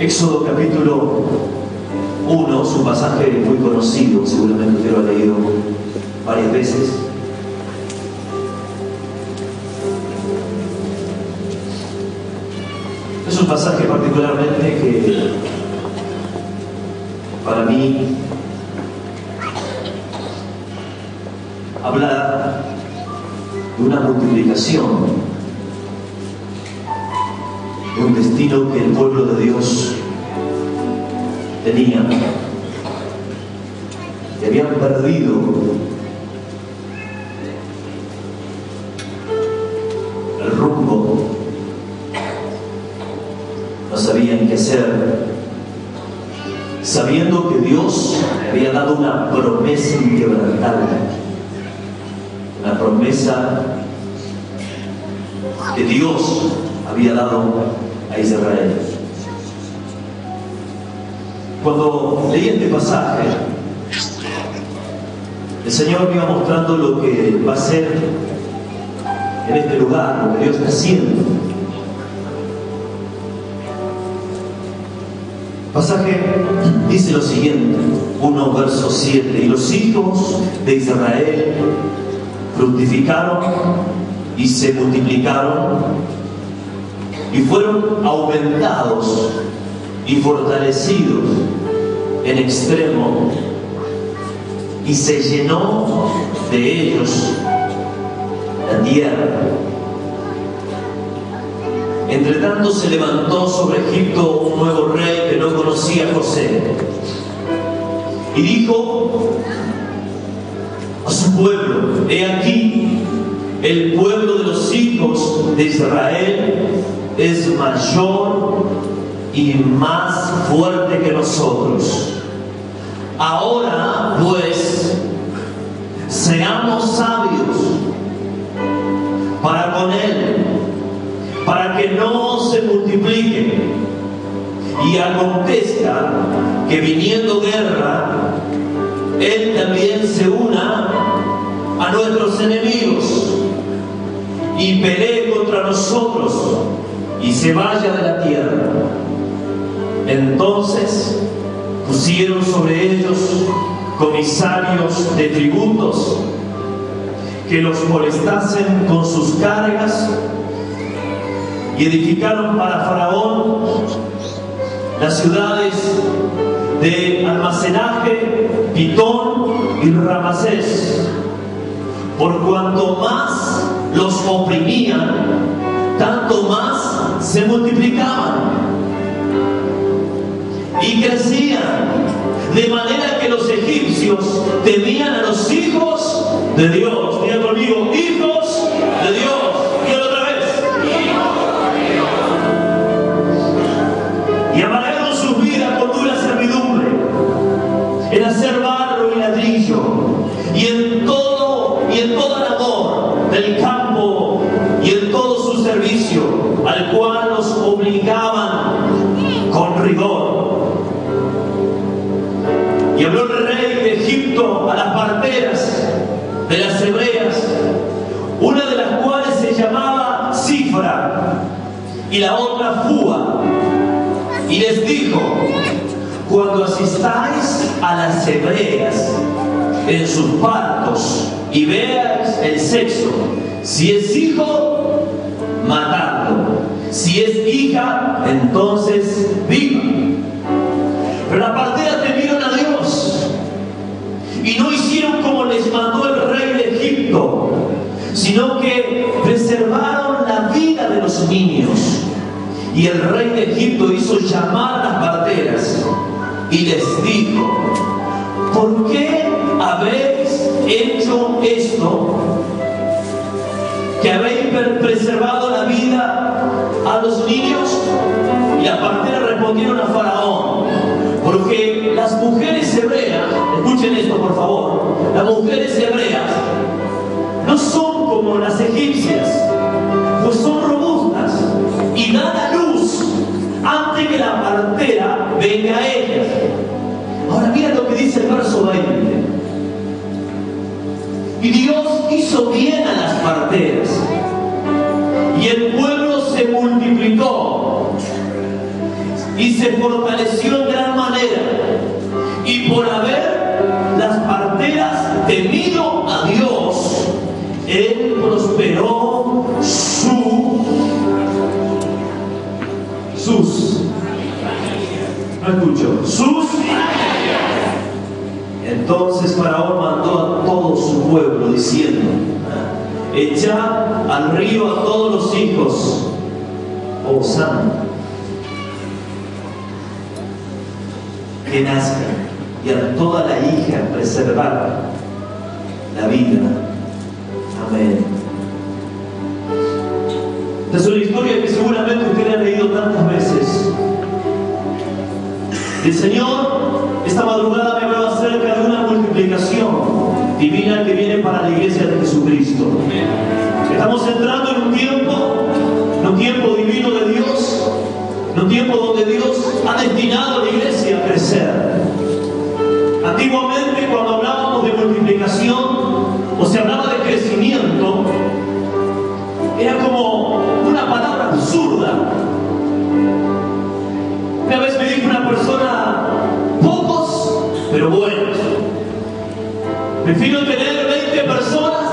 Éxodo capítulo 1, es un pasaje muy conocido, seguramente usted lo ha leído varias veces. Es un pasaje particularmente que para mí habla de una multiplicación, de un destino que el pueblo de Dios tenía, y habían perdido el rumbo, no sabían qué hacer, sabiendo que Dios le había dado una promesa inquebrantable, una promesa que Dios había dado a Israel. Cuando leí este pasaje, el Señor me iba mostrando lo que va a ser en este lugar, lo que Dios está haciendo. El pasaje dice lo siguiente, 1 verso 7: y los hijos de Israel fructificaron y se multiplicaron y fueron aumentados y fortalecidos en extremo, y se llenó de ellos la tierra. Entre tanto se levantó sobre Egipto un nuevo rey que no conocía a José, y dijo a su pueblo: he aquí, el pueblo de los hijos de Israel es mayor y más fuerte que nosotros. Ahora pues, seamos sabios para con él, para que no se multiplique, y acontezca que viniendo guerra, él también se una a nuestros enemigos y pelee contra nosotros y se vaya de la tierra. Entonces pusieron sobre ellos comisarios de tributos que los molestasen con sus cargas, y edificaron para Faraón las ciudades de almacenaje, Pitón y Ramasés. Por cuanto más los oprimían, tanto más se multiplicaban y crecían, de manera que los egipcios temían a los hijos de Dios. Diga conmigo: hijos de Dios. Dígalo otra vez. Y amargaron sus vidas con dura servidumbre, en hacer barro y ladrillo, y en todo el amor del campo, y en todo su servicio, al cual los obligaban con rigor. Y habló el rey de Egipto a las parteras de las hebreas, una de las cuales se llamaba Cifra y la otra Fúa, y les dijo: cuando asistáis a las hebreas en sus partos y veáis el sexo, si es hijo, matadlo; si es hija, entonces viva. Pero las parteras temieron a Dios y no hicieron como les mandó el rey de Egipto, sino que preservaron la vida de los niños. Y el rey de Egipto hizo llamar a las parteras y les dijo: ¿por qué habéis hecho esto, que habéis preservado la vida a los niños? Y las parteras respondieron a Faraón: porque las mujeres hebreas, escuchen esto por favor, las mujeres hebreas no son como las egipcias, pues son robustas y dan a luz antes que la partera venga a ellas. Ahora mira lo que dice el verso 20: y Dios hizo bien a las parteras, y el pueblo se multiplicó y se fortaleció en gran manera. Y por haber las parteras temido a Dios, él prosperó sus. Entonces Faraón mandó a todo su pueblo diciendo: echad al río a todos los hijos, Osana, que nazcan, y a toda la hija preservar la vida. Amén. Esta es una historia que seguramente usted ha leído tantas veces. El Señor esta madrugada me habló acerca de una multiplicación divina que viene para la iglesia de Jesucristo. Estamos entrando en un tiempo divino de Dios, en un tiempo donde Dios ha destinado a la iglesia a crecer. Antiguamente, cuando hablábamos de multiplicación o se hablaba de crecimiento, era como una palabra absurda. Una vez me dijo una persona: pocos, pero buenos. Prefiero tener 20 personas,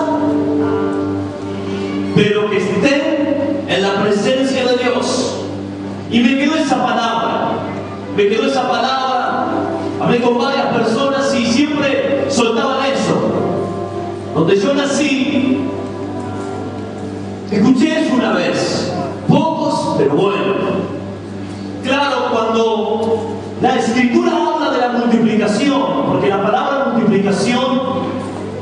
pero que estén en la presencia de Dios. Y me quedó esa palabra. Hablé con varias personas y siempre soltaban eso. Donde yo nací, escuché eso una vez: pocos, pero buenos. Claro, cuando la Escritura habla de la multiplicación, porque la palabra multiplicación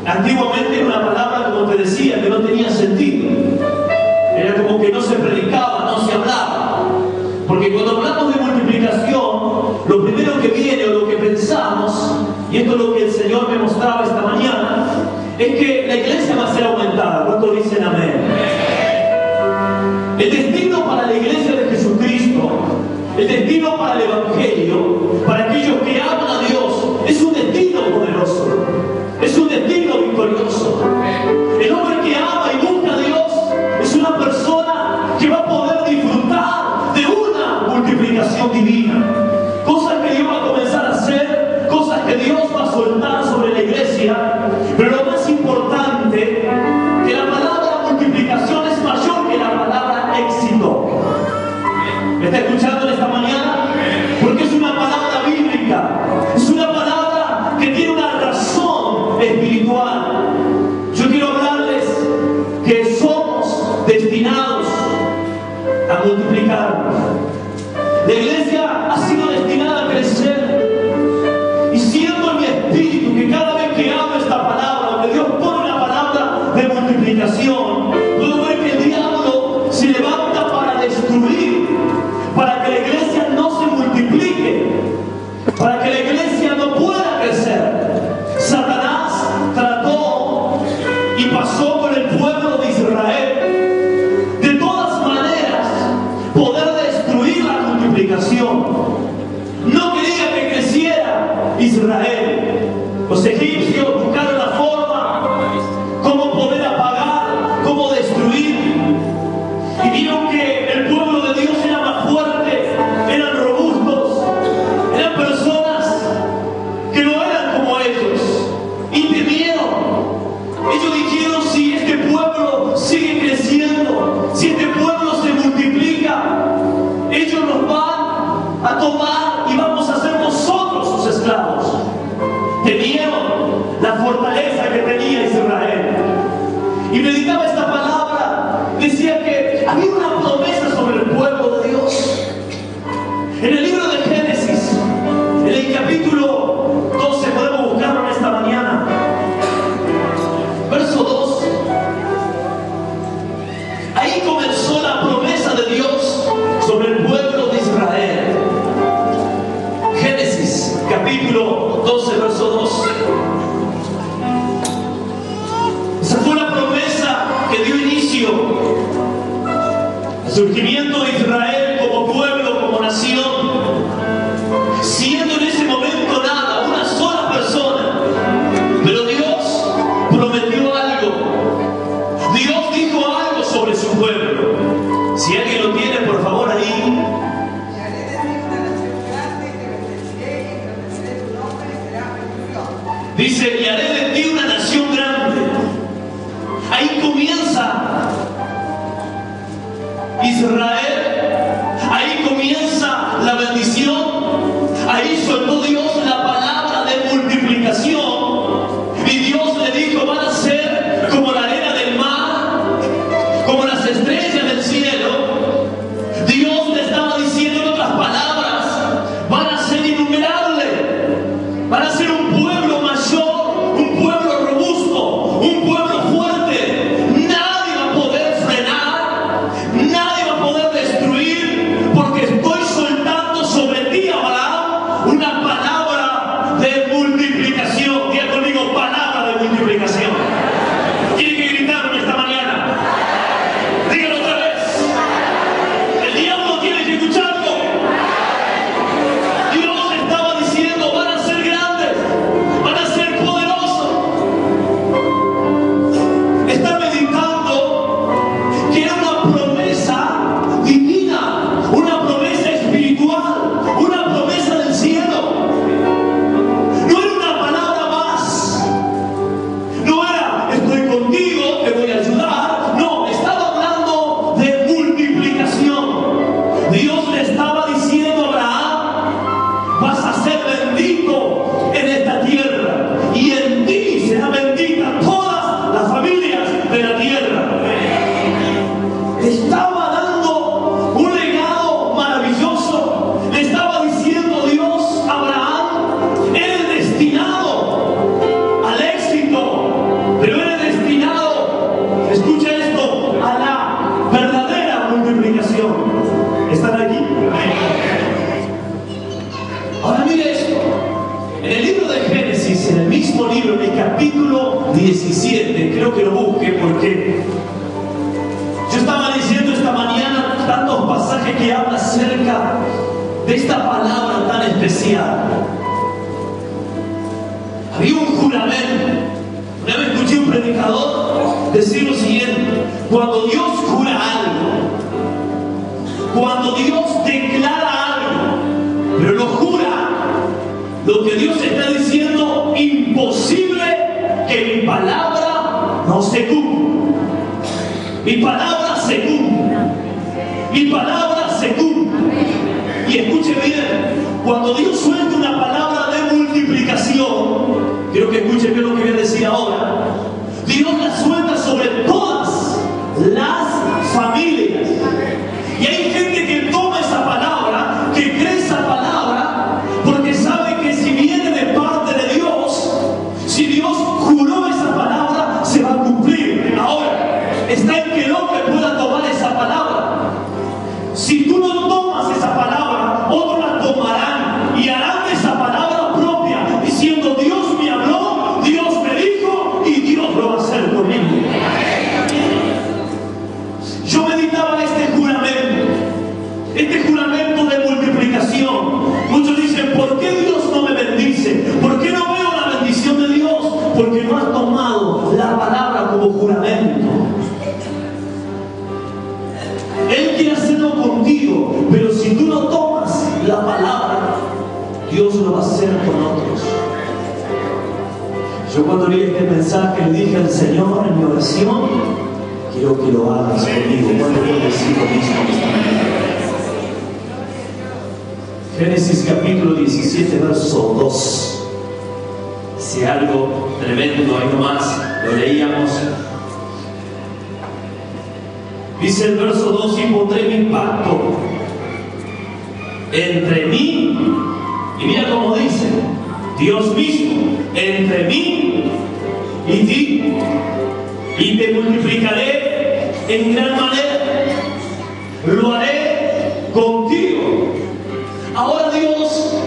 antiguamente era una palabra, como te decía, que no tenía sentido. Era como que no se predicaba, no se hablaba. Porque cuando hablamos de multiplicación, lo primero que viene o lo que pensamos, y esto es lo que el Señor me mostraba esta mañana, es que la iglesia va a ser aumentada. ¿Cuántos dicen amén? El destino para la iglesia de Jesucristo, el destino para el Evangelio, para aquellos que aman a Dios, es un destino poderoso, es un destino victorioso. El hombre que ama y busca a Dios es una persona que va a poder disfrutar de una multiplicación divina. Cosas que Dios va a comenzar a hacer, cosas que Dios va a soltar sobre la iglesia. Pero lo más importante, que la palabra multiplicación es mayor que la palabra éxito. ¿Me está escuchando en esta mañana? Porque es una palabra bíblica, es una palabra que tiene una razón espiritual. Yo quiero hablarles que somos destinados a multiplicarnos. La iglesia ha sido destinada a crecer, y siento en mi espíritu que cada vez que hablo esta palabra, donde Dios pone una palabra de multiplicación, puedo ver que el diablo se levanta para destruir, para que la iglesia no se multiplique, para que la iglesia no pueda crecer. Satanás trató y pasó con el pueblo de Israel de todas maneras poder destruir la multiplicación. No quería que creciera Israel. Los egipcios buscaron la forma cómo poder apagar, cómo destruir, y vieron que el pueblo de Dios era más fuerte, eran robustos, eran personas que no eran como ellos, y temieron. Ellos dijeron: si este pueblo sigue creciendo, si este pueblo se multiplica, ellos nos van a tomar y vamos a ser nosotros sus esclavos. Temieron la fortaleza que tenía Israel. Y meditaba esta palabra, decía que había una promesa sobre el pueblo de Dios. En el libro de Génesis, en el capítulo 12, podemos buscarlo en esta mañana, verso 2. Ahí comenzó la promesa de Dios sobre el pueblo de Israel. Dice, y haré de ti una nación grande. Ahí comienza Israel, ahí comienza la bendición, ahí soltó Dios la palabra de multiplicación, y Dios le dijo, van a ser como la arena del mar, como las estrellas del cielo. Dios le estaba diciendo en otras palabras, van a ser innumerables, van a ser un pueblo mayor, un pueblo robusto, un pueblo fuerte. Nadie va a poder frenar, nadie va a poder destruir, porque estoy soltando sobre ti, Abraham, una palabra de multiplicación. Diga conmigo, palabra de multiplicación. Tiene que gritarlo esta mañana. Dígalo otra vez. El diablo tiene que escucharlo. Dios estaba diciendo, van a ser grandes, van a ser poderosos. Está meditando que era una promesa divina, una promesa espiritual, una promesa del cielo. No era una palabra más. No era, estoy contigo, te voy a ayudar. No, estaba hablando de multiplicación. Dios le estaba diciendo a Abraham, vas a ser bendito en esta tierra, y en ti será bendita todas las familias de la tierra. Estaba dando un legado maravilloso. Le estaba diciendo Dios a Abraham, eres destinado al éxito, pero eres destinado, escucha esto, a la verdadera multiplicación. ¿Están aquí? Ahora mire esto. En el libro de Génesis, en el mismo libro, en el capítulo 17, creo que lo busque porque yo estaba diciendo esta mañana tantos pasajes que hablan acerca de esta palabra tan especial. Había un juramento. Una vez escuché un predicador decir lo siguiente: cuando Dios jura algo, cuando Dios declara algo, pero lo jura, lo que Dios está diciendo, imposible que mi palabra no se cumpla. Mi palabra se cumple. Mi palabra se cumple. Y escuche bien, cuando Dios suelta una palabra de multiplicación, quiero que escuche bien lo que voy a decir ahora. Dios la suelta sobre todas las familias. Y hay gente que toma esa palabra, que cree esa palabra, porque sabe que si viene de parte de Dios, si Dios juró esa palabra, se va a cumplir. Ahora, está en que el hombre pueda tomar esa palabra. Si tú no tomas esa palabra, otros la tomarán y harán de esa palabra propia, diciendo, Dios me habló, Dios me dijo, y Dios lo va a hacer conmigo. Yo meditaba este juramento de multiplicación. Muchos dicen, ¿por qué Dios no me bendice? ¿Por qué no veo la bendición de Dios? Porque no has tomado la palabra como juramento. Él quiere hacerlo contigo, pero si tú no tomas la palabra, Dios lo va a hacer con otros. Yo cuando leí este mensaje le dije al Señor en mi oración, quiero que lo hagas conmigo. ¿Cuándo puedo decir lo mismo esta mañana? Génesis capítulo 17, verso 2. Si algo tremendo, ahí nomás lo leíamos. Dice el verso 2, y pondré mi pacto entre mí, y mira cómo dice, Dios mismo, entre mí y ti, y te multiplicaré en gran manera, lo haré contigo. Ahora Dios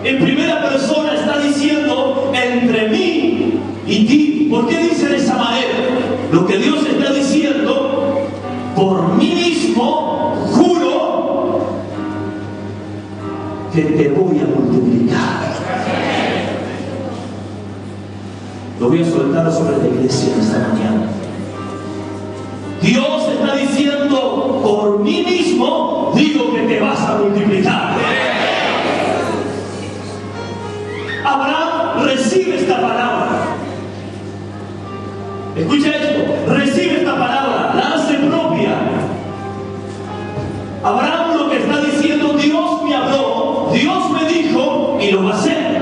en primera persona está diciendo entre mí y ti. ¿Por qué dice de esa manera? Lo que Dios está diciendo, por mí mismo juro que te voy a multiplicar. Lo voy a soltar sobre la iglesia esta mañana. Dios está diciendo, por mí mismo digo que te vas a multiplicar. Abraham recibe esta palabra. Escucha esto, recibe esta palabra, la hace propia. Abraham lo que está diciendo, Dios me habló, Dios me dijo y lo va a hacer.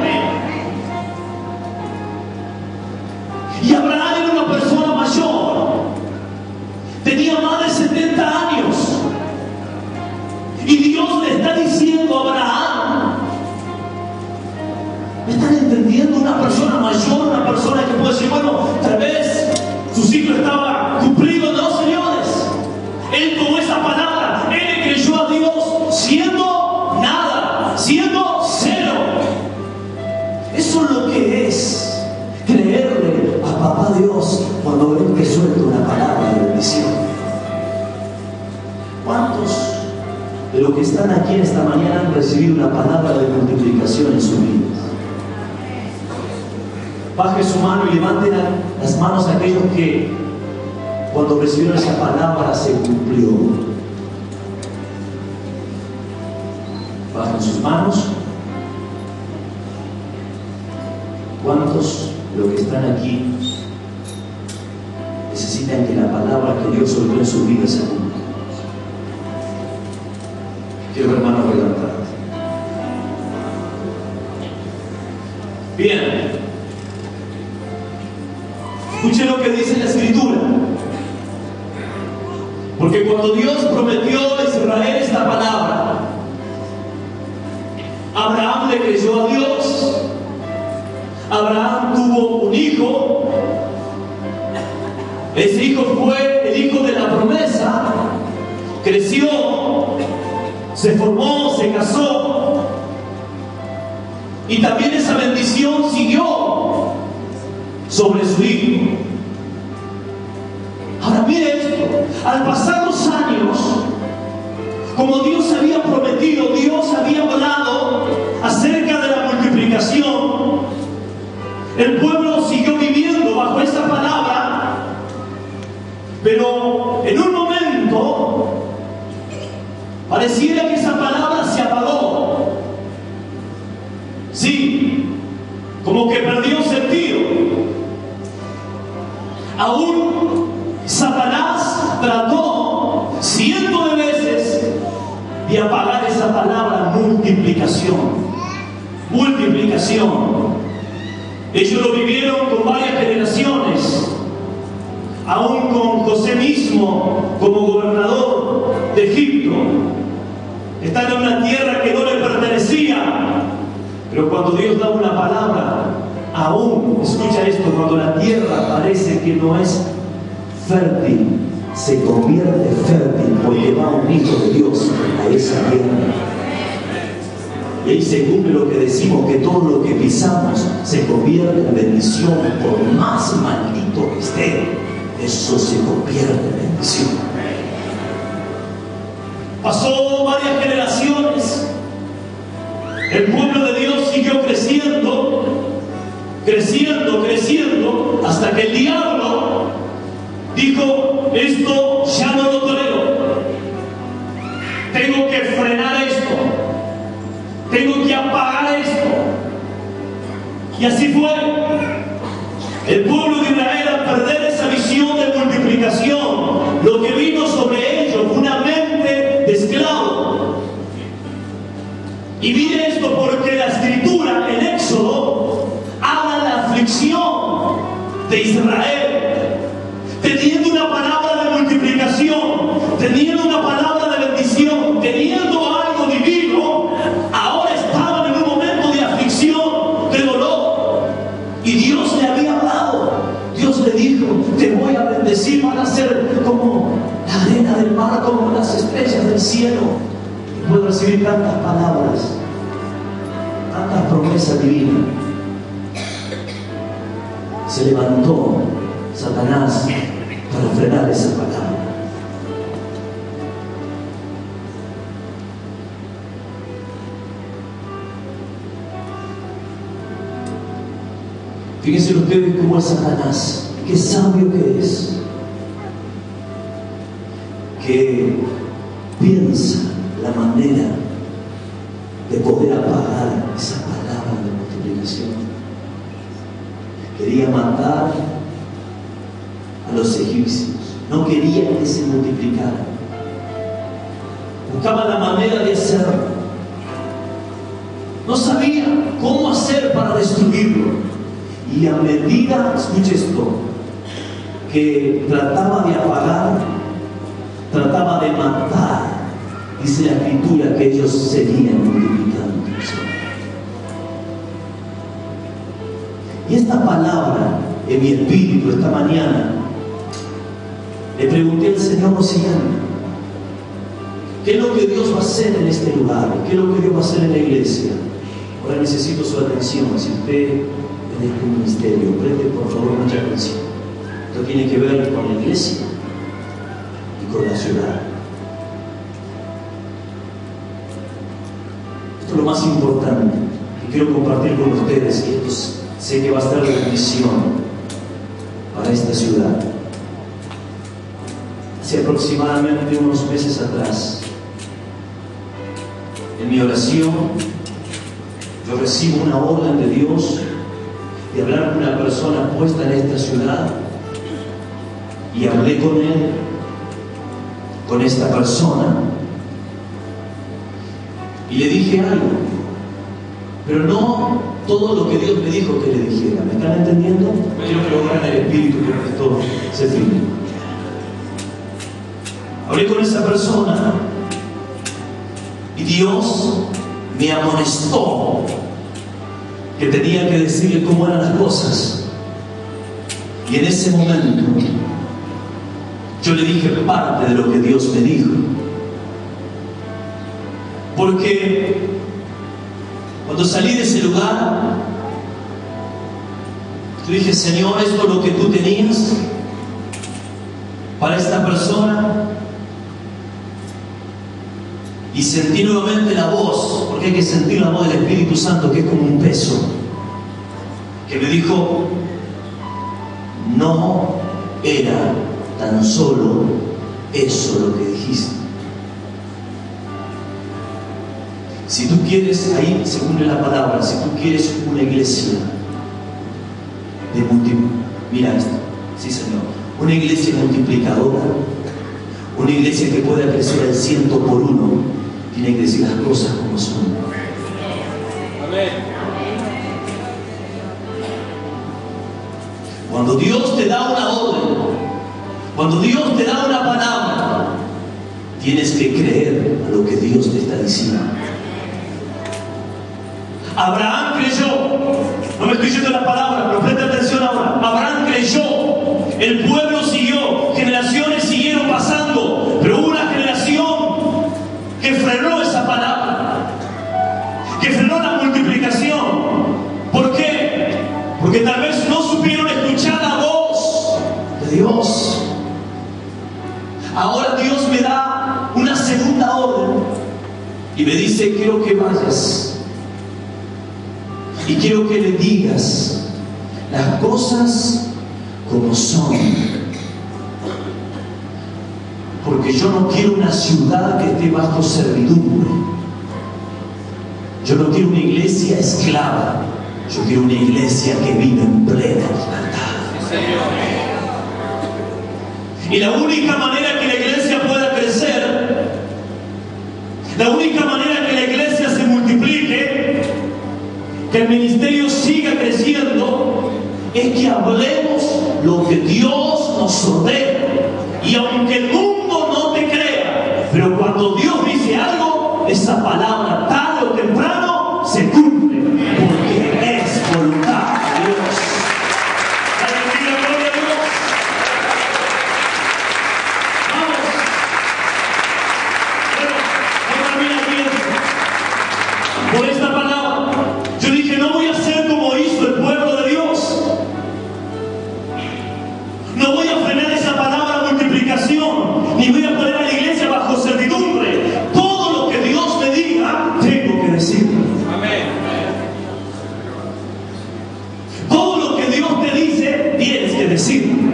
Y Abraham era una persona mayor, tenía más de 70 años. Y Dios le está diciendo a Abraham, ¿me están entendiendo? Una persona mayor, una persona que puede decir, bueno, tal vez su ciclo estaba cumplido. No, señores. Él tomó esa palabra, él le creyó a Dios siendo nada, siendo cero. Eso es lo que es creerle a Papá Dios cuando Él te suelta una palabra de bendición. ¿Cuántos de los que están aquí en esta mañana han recibido una palabra de multiplicación en sus vidas? Baje su mano y levanten las manos a aquellos que cuando recibieron esa palabra se cumplió. Bajen sus manos. ¿Cuántos de los que están aquí necesitan que la palabra que Dios soltó en su vida se cumpla? Quiero, hermano, levantar. Bien. Escuche lo que dice la Escritura. Porque cuando Dios prometió a Israel esta palabra, Abraham le creyó a Dios. Abraham tuvo un hijo. Ese hijo fue el hijo de la promesa. Creció, se formó, se casó. Y también esa bendición siguió sobre su hijo. Ahora mire esto, al pasar los años, como Dios había prometido, Dios había hablado acerca de la multiplicación, el pueblo siguió viviendo bajo esa palabra, pero en un momento pareciera que esa palabra se apagó. Sí, como que perdió sentido. Aún Satanás trató cientos de veces de apagar esa palabra multiplicación. Multiplicación. Ellos lo vivieron con varias generaciones. Aún con José mismo como gobernador de Egipto. Están en una tierra que no le pertenecía. Pero cuando Dios da una palabra, aún, escucha esto, cuando la tierra parece que no es fértil, se convierte fértil porque va un hijo de Dios a esa tierra. Y ahí se cumple lo que decimos, que todo lo que pisamos se convierte en bendición, por más maldito que esté, eso se convierte en bendición. Pasó varias generaciones, el pueblo de Dios siguió creciendo, creciendo, hasta que el diablo dijo, esto ya no lo tolero, tengo que frenar esto, tengo que apagar esto. Y así fue. El pueblo de Israel, al perder esa visión de multiplicación, lo que vino sobre ellos fue una mente de esclavo. Y mire esto, porque la Escritura en Éxodo habla de la aflicción de Israel, teniendo una palabra de multiplicación, teniendo una palabra de bendición, teniendo algo divino, ahora estaban en un momento de aflicción, de dolor. Y Dios le había hablado. Dios le dijo, te voy a bendecir, van a ser como la arena del mar, como las estrellas del cielo. Puedo recibir tantas palabras, tantas promesas divinas. Se levantó Satanás para frenar esa palabra. Fíjense ustedes cómo es Satanás, qué sabio que es, que piensa la manera de poder apagar esa palabra de multiplicación. Quería matar los egipcios. No querían que se multiplicara. Buscaban la manera de hacerlo. No sabían cómo hacer para destruirlo. Y a medida, escuche esto, que trataba de apagar, trataba de matar, dice la Escritura que ellos seguían multiplicando. Y esta palabra en mi espíritu esta mañana, le pregunté al Señor lo siguiente: ¿qué es lo que Dios va a hacer en este lugar? ¿Qué es lo que Dios va a hacer en la iglesia? Ahora necesito su atención. Si usted en este ministerio, preste por favor mucha atención. Esto tiene que ver con la iglesia y con la ciudad. Esto es lo más importante que quiero compartir con ustedes, y esto sé que va a ser de bendición para esta ciudad. Hace aproximadamente unos meses atrás, en mi oración, yo recibo una orden de Dios de hablar con una persona puesta en esta ciudad, y hablé con él, con esta persona, y le dije algo, pero no todo lo que Dios me dijo que le dijera. ¿Me están entendiendo? Quiero que lo vean en el espíritu, que esto se firme. Hablé con esa persona y Dios me amonestó que tenía que decirle cómo eran las cosas. Y en ese momento yo le dije parte de lo que Dios me dijo, porque cuando salí de ese lugar, yo dije: Señor, esto es lo que tú tenías para esta persona. Y sentí nuevamente la voz, porque hay que sentir la voz del Espíritu Santo, que es como un peso, que me dijo: no era tan solo eso lo que dijiste. Si tú quieres, ahí se cumple la palabra, si tú quieres una iglesia de mira esto, sí Señor, una iglesia multiplicadora, una iglesia que pueda crecer al 100 por 1, tiene que decir las cosas como son. Amén. Cuando Dios te da una orden, cuando Dios te da una palabra, tienes que creer a lo que Dios te está diciendo. Abraham creyó, no me estoy diciendo la palabra, pero presta atención ahora. Abraham creyó, el pueblo siguió, generaciones siguieron pasando, pero hubo una generación que frenó esa palabra, que frenó la multiplicación. ¿Por qué? Porque tal vez no supieron escuchar la voz de Dios. Ahora Dios me da una segunda orden y me dice: quiero que vayas y quiero que le digas las cosas como son, porque yo no quiero una ciudad que esté bajo servidumbre. Yo no quiero una iglesia esclava. Yo quiero una iglesia que vive en plena libertad. Y la única manera que la iglesia pueda crecer, la única manera que la iglesia se multiplique, que el ministerio siga creciendo, es que hablemos lo que Dios nos ordena. Y aunque el mundo no te crea, pero cuando Dios dice algo, esa palabra tarde o temprano se cumple, porque es voluntad de Dios. Aleluya, gloria a Dios. Vamos. Bueno, no termina bien. Por esta palabra, yo dije: no voy a hacer como hizo el pueblo de Dios. No voy a frenar esa palabra multiplicación, ni voy a poner a la iglesia bajo servidumbre. Todo lo que Dios me diga, tengo que decir. Amén. Todo lo que Dios te dice, tienes que decir.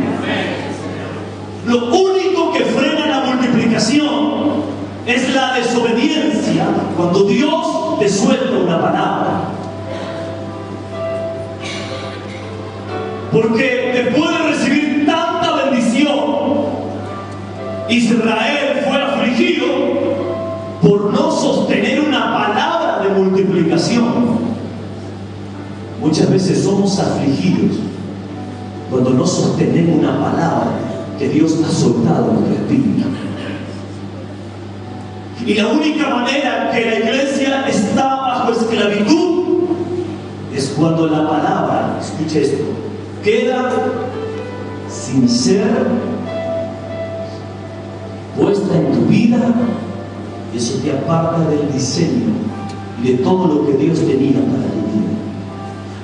Lo único que frena la multiplicación es la desobediencia cuando Dios te suelta una palabra. Porque después de recibir tanta bendición, Israel fue afligido por no sostener una palabra de multiplicación. Muchas veces somos afligidos cuando no sostenemos una palabra que Dios ha soltado en nuestro espíritu. Y la única manera que la iglesia está bajo esclavitud es cuando la palabra, escuche esto, queda sin ser puesta en tu vida. Eso te aparta del diseño y de todo lo que Dios tenía para tu vida.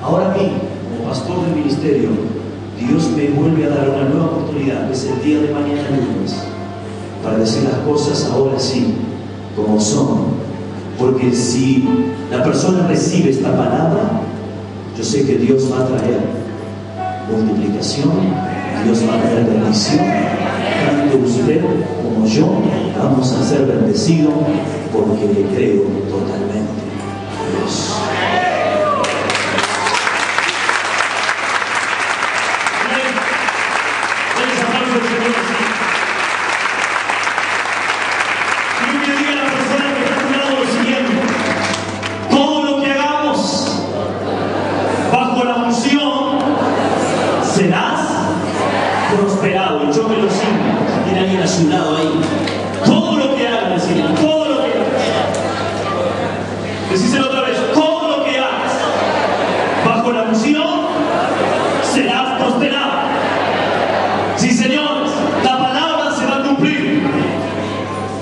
Ahora a mí, como pastor del ministerio, Dios me vuelve a dar una nueva oportunidad, que es el día de mañana lunes, para decir las cosas ahora sí, como son. Porque si la persona recibe esta palabra, yo sé que Dios va a traer multiplicación, Dios va a traer bendición. Tanto usted como yo vamos a ser bendecidos porque le creo totalmente a Dios. Serás prosperado. Y yo me lo siento. Tiene alguien a su lado ahí. Todo lo que hagas, decirle, todo lo que hagas. Decíselo otra vez. Todo lo que hagas bajo la unción serás prosperado. Sí, señores, la palabra se va a cumplir.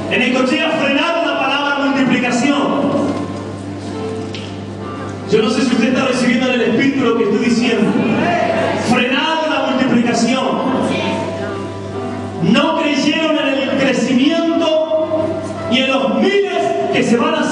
En Necochea frenaron la palabra multiplicación. Yo no sé si usted está recibiendo en el espíritu lo que estoy diciendo. Frenaron la multiplicación. No creyeron en el crecimiento y en los miles que se van a